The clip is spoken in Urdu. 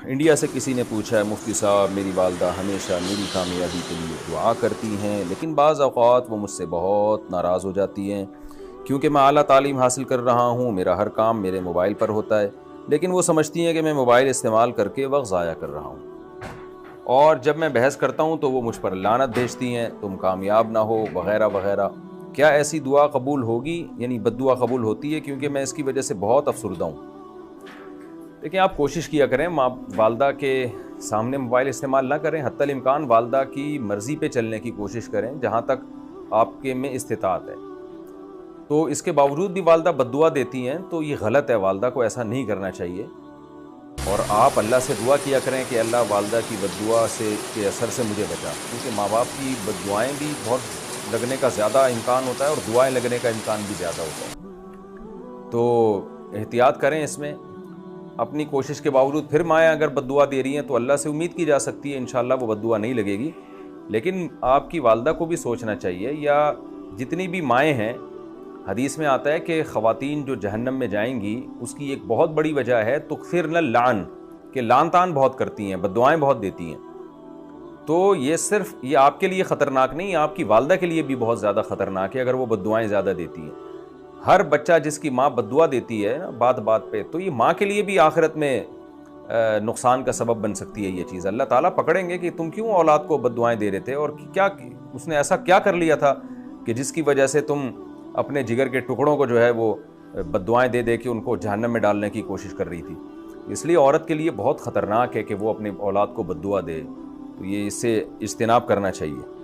انڈیا سے کسی نے پوچھا ہے مفتی صاحب میری والدہ ہمیشہ میری کامیابی کے لیے دعا کرتی ہیں لیکن بعض اوقات وہ مجھ سے بہت ناراض ہو جاتی ہیں کیونکہ میں اعلیٰ تعلیم حاصل کر رہا ہوں، میرا ہر کام میرے موبائل پر ہوتا ہے، لیکن وہ سمجھتی ہیں کہ میں موبائل استعمال کر کے وقت ضائع کر رہا ہوں، اور جب میں بحث کرتا ہوں تو وہ مجھ پر لعنت بھیجتی ہیں تم کامیاب نہ ہو وغیرہ وغیرہ۔ کیا ایسی دعا قبول ہوگی؟ یعنی بد دعا قبول ہوتی ہے کیونکہ میں اس کی وجہ سے بہت افسردہ ہوں۔ لیکن آپ کوشش کیا کریں ماں والدہ کے سامنے موبائل استعمال نہ کریں، حتی الامکان والدہ کی مرضی پہ چلنے کی کوشش کریں جہاں تک آپ کے میں استطاعت ہے۔ تو اس کے باوجود بھی والدہ بد دعا دیتی ہیں تو یہ غلط ہے، والدہ کو ایسا نہیں کرنا چاہیے، اور آپ اللہ سے دعا کیا کریں کہ اللہ والدہ کی بد دعا سے کے اثر سے مجھے بچا، کیونکہ ماں باپ کی بد دعائیں بھی بہت لگنے کا زیادہ امکان ہوتا ہے اور دعائیں لگنے کا امکان بھی زیادہ ہوتا ہے، تو احتیاط کریں اس میں۔ اپنی کوشش کے باوجود پھر مائیں اگر بد دعا دے رہی ہیں تو اللہ سے امید کی جا سکتی ہے انشاءاللہ وہ بد دعا نہیں لگے گی، لیکن آپ کی والدہ کو بھی سوچنا چاہیے، یا جتنی بھی مائیں ہیں، حدیث میں آتا ہے کہ خواتین جو جہنم میں جائیں گی اس کی ایک بہت بڑی وجہ ہے تکثرن اللعن، کہ لعن طعن بہت کرتی ہیں، بد دعائیں بہت دیتی ہیں۔ تو یہ صرف یہ آپ کے لیے خطرناک نہیں، آپ کی والدہ کے لیے بھی بہت زیادہ خطرناک ہے اگر وہ بد دعائیں زیادہ دیتی ہیں۔ ہر بچہ جس کی ماں بد دعا دیتی ہے نا بات بات پہ، تو یہ ماں کے لیے بھی آخرت میں نقصان کا سبب بن سکتی ہے یہ چیز۔ اللہ تعالیٰ پکڑیں گے کہ تم کیوں اولاد کو بد دعائیں دے رہے تھے، اور کیا اس نے ایسا کیا کر لیا تھا کہ جس کی وجہ سے تم اپنے جگر کے ٹکڑوں کو جو ہے وہ بد دعائیں دے دے کے ان کو جہنم میں ڈالنے کی کوشش کر رہی تھی۔ اس لیے عورت کے لیے بہت خطرناک ہے کہ وہ اپنے اولاد کو بد دعا دے، تو یہ اس سے اجتناب کرنا چاہیے۔